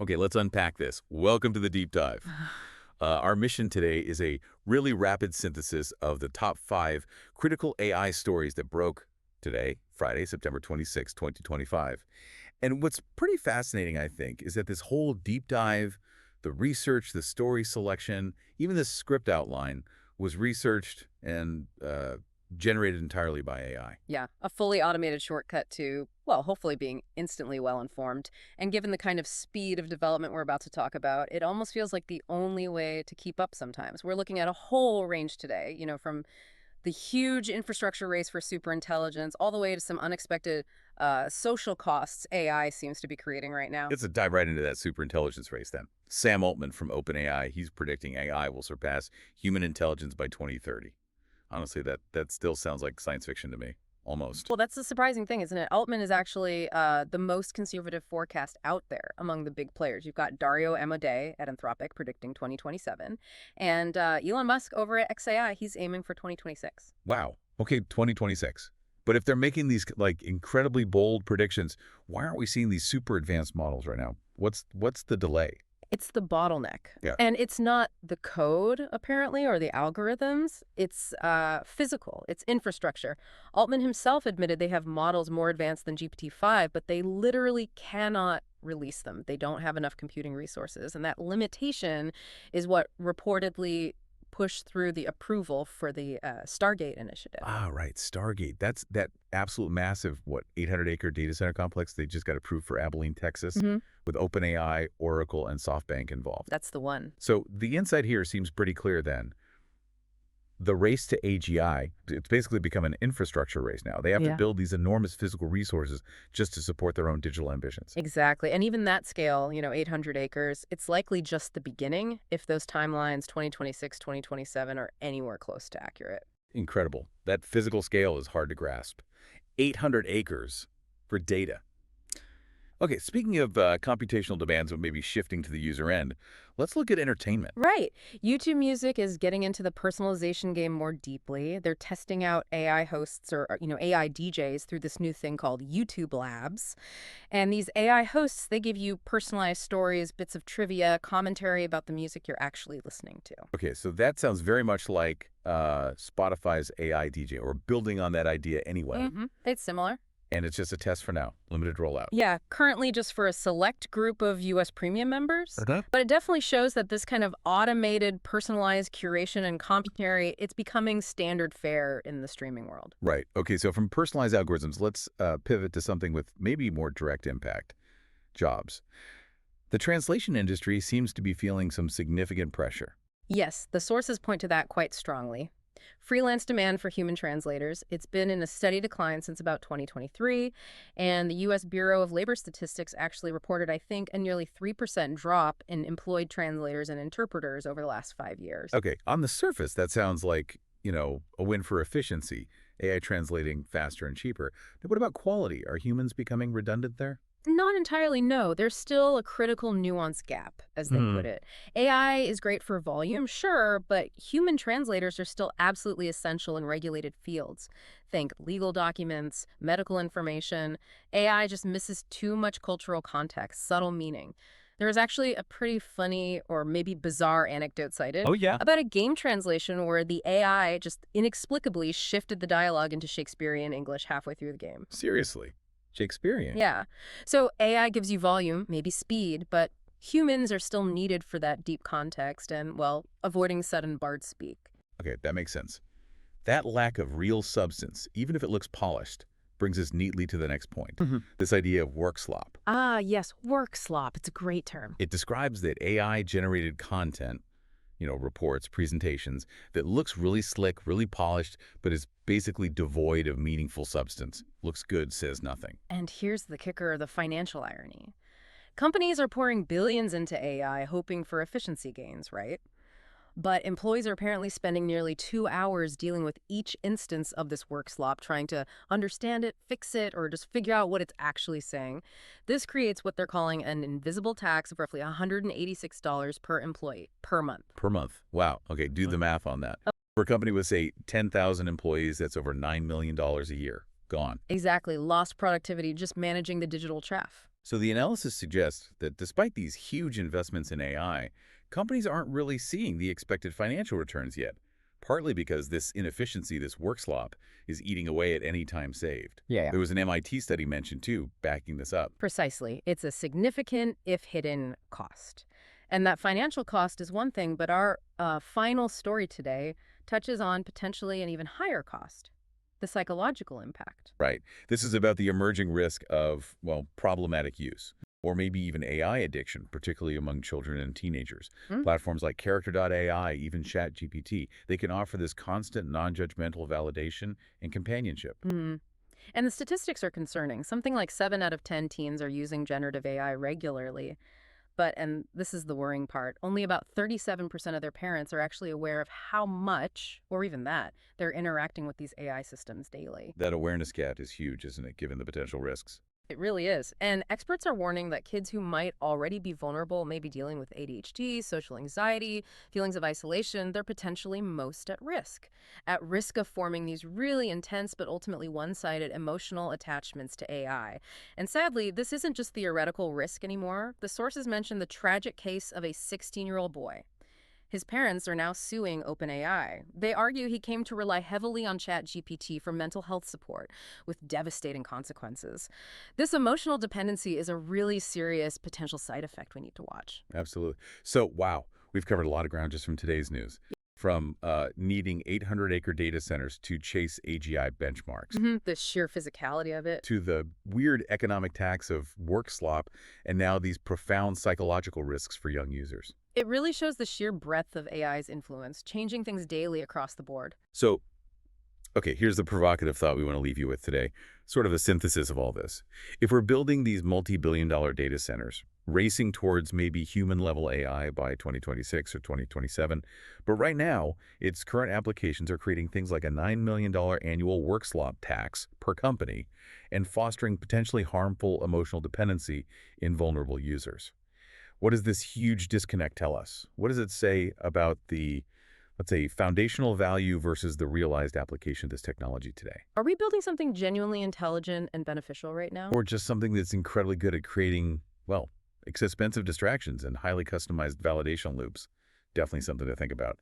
Okay, let's unpack this. Welcome to the deep dive. Our mission today is a really rapid synthesis of the top 5 critical AI stories that broke today, Friday, September 26, 2025. And what's pretty fascinating, I think, is that this whole deep dive, the research, the story selection, even the script outline was researched and generated entirely by AI. Yeah, a fully automated shortcut to, well, hopefully being instantly well-informed. And given the kind of speed of development we're about to talk about, it almost feels like the only way to keep up sometimes. We're looking at a whole range today, from the huge infrastructure race for superintelligence all the way to some unexpected social costs AI seems to be creating right now. Let's dive right into that superintelligence race then. Sam Altman from OpenAI, he's predicting AI will surpass human intelligence by 2030. Honestly, that still sounds like science fiction to me, almost. Well, that's the surprising thing, isn't it? Altman is actually the most conservative forecast out there among the big players. You've got Dario Amodei at Anthropic predicting 2027, and Elon Musk over at XAI, he's aiming for 2026. Wow. Okay, 2026. But if they're making these like incredibly bold predictions, why aren't we seeing these super advanced models right now? What's the delay? It's the bottleneck. Yeah. And it's not the code, apparently, or the algorithms. It's physical. It's infrastructure. Altman himself admitted they have models more advanced than GPT-5, but they literally cannot release them. They don't have enough computing resources. And that limitation is what reportedly pushed through the approval for the Stargate initiative. Ah, right, Stargate. That's that absolute massive, 800-acre data center complex they just got approved for Abilene, Texas, with OpenAI, Oracle, and SoftBank involved. That's the one. So the insight here seems pretty clear then. The race to AGI, it's basically become an infrastructure race now. They have to build these enormous physical resources just to support their own digital ambitions. Exactly. And even that scale, 800 acres, it's likely just the beginning if those timelines, 2026, 2027, are anywhere close to accurate. Incredible. That physical scale is hard to grasp. 800 acres for data. Okay, speaking of computational demands of maybe shifting to the user end, let's look at entertainment. Right. YouTube Music is getting into the personalization game more deeply. They're testing out AI hosts or AI DJs through this new thing called YouTube Labs. And these AI hosts, they give you personalized stories, bits of trivia, commentary about the music you're actually listening to. Okay, so that sounds very much like Spotify's AI DJ, or building on that idea anyway. It's similar. And it's just a test for now, limited rollout. Yeah, currently just for a select group of U.S. premium members. But it definitely shows that this kind of automated, personalized curation and commentary, it's becoming standard fare in the streaming world. Right. Okay, so from personalized algorithms, let's pivot to something with maybe more direct impact. Jobs. The translation industry seems to be feeling some significant pressure. Yes, the sources point to that quite strongly. Freelance demand for human translators, it's been in a steady decline since about 2023, and the U.S. Bureau of Labor Statistics actually reported, I think, a nearly 3% drop in employed translators and interpreters over the last 5 years. Okay, on the surface, that sounds like, a win for efficiency, AI translating faster and cheaper. But what about quality? Are humans becoming redundant there? Not entirely, no. There's still a critical nuance gap, as they put it. AI is great for volume, sure, but human translators are still absolutely essential in regulated fields. Think legal documents, medical information. AI just misses too much cultural context, subtle meaning. There was actually a pretty funny or maybe bizarre anecdote cited about a game translation where the AI just inexplicably shifted the dialogue into Shakespearean English halfway through the game. Seriously? Shakespearean? Yeah. So AI gives you volume, maybe speed, but humans are still needed for that deep context and, well, avoiding sudden bard speak. Okay, that makes sense. That lack of real substance, even if it looks polished, brings us neatly to the next point. This idea of work slop. Ah, yes, work slop. It's a great term. It describes that AI-generated content, reports, presentations, that looks really slick, really polished, but is basically devoid of meaningful substance. Looks good, says nothing. And here's the kicker, the financial irony. Companies are pouring billions into AI hoping for efficiency gains, right? But employees are apparently spending nearly 2 hours dealing with each instance of this work slop, trying to understand it, fix it, or just figure out what it's actually saying. This creates what they're calling an invisible tax of roughly $186 per employee per month. Per month. Wow. Okay, do the math on that. For a company with, say, 10,000 employees, that's over $9 million a year. Gone. Exactly. Lost productivity just managing the digital chaff. So the analysis suggests that despite these huge investments in AI, companies aren't really seeing the expected financial returns yet, partly because this inefficiency, this work slop, is eating away at any time saved. Yeah. There was an MIT study mentioned, too, backing this up. Precisely. It's a significant, if hidden, cost. And that financial cost is one thing, but our final story today touches on potentially an even higher cost, the psychological impact. Right. This is about the emerging risk of, well, problematic use, or maybe even AI addiction, particularly among children and teenagers. Hmm? Platforms like Character.ai, even ChatGPT, they can offer this constant non-judgmental validation and companionship. Mm. And the statistics are concerning. Something like 7 out of 10 teens are using generative AI regularly. But, and this is the worrying part, only about 37% of their parents are actually aware of how much, or even that, they're interacting with these AI systems daily. That awareness gap is huge, isn't it, given the potential risks? It really is. And experts are warning that kids who might already be vulnerable may be dealing with ADHD, social anxiety, feelings of isolation. They're potentially most at risk of forming these really intense but ultimately one-sided emotional attachments to AI. And sadly, this isn't just theoretical risk anymore. The sources mention the tragic case of a 16-year-old boy. His parents are now suing OpenAI. They argue he came to rely heavily on ChatGPT for mental health support, with devastating consequences. This emotional dependency is a really serious potential side effect we need to watch. Absolutely. So, wow, we've covered a lot of ground just from today's news. From needing 800-acre data centers to chase AGI benchmarks, The sheer physicality of it. to the weird economic tax of work slop, and now these profound psychological risks for young users. It really shows the sheer breadth of AI's influence, changing things daily across the board. So, okay, here's the provocative thought we want to leave you with today, sort of a synthesis of all this. If we're building these multi-billion-dollar data centers, racing towards maybe human-level AI by 2026 or 2027, but right now, its current applications are creating things like a $9 million annual work slop tax per company and fostering potentially harmful emotional dependency in vulnerable users. What does this huge disconnect tell us? What does it say about the, let's say, foundational value versus the realized application of this technology today? Are we building something genuinely intelligent and beneficial right now? Or just something that's incredibly good at creating, well, expensive distractions and highly customized validation loops? Definitely something to think about.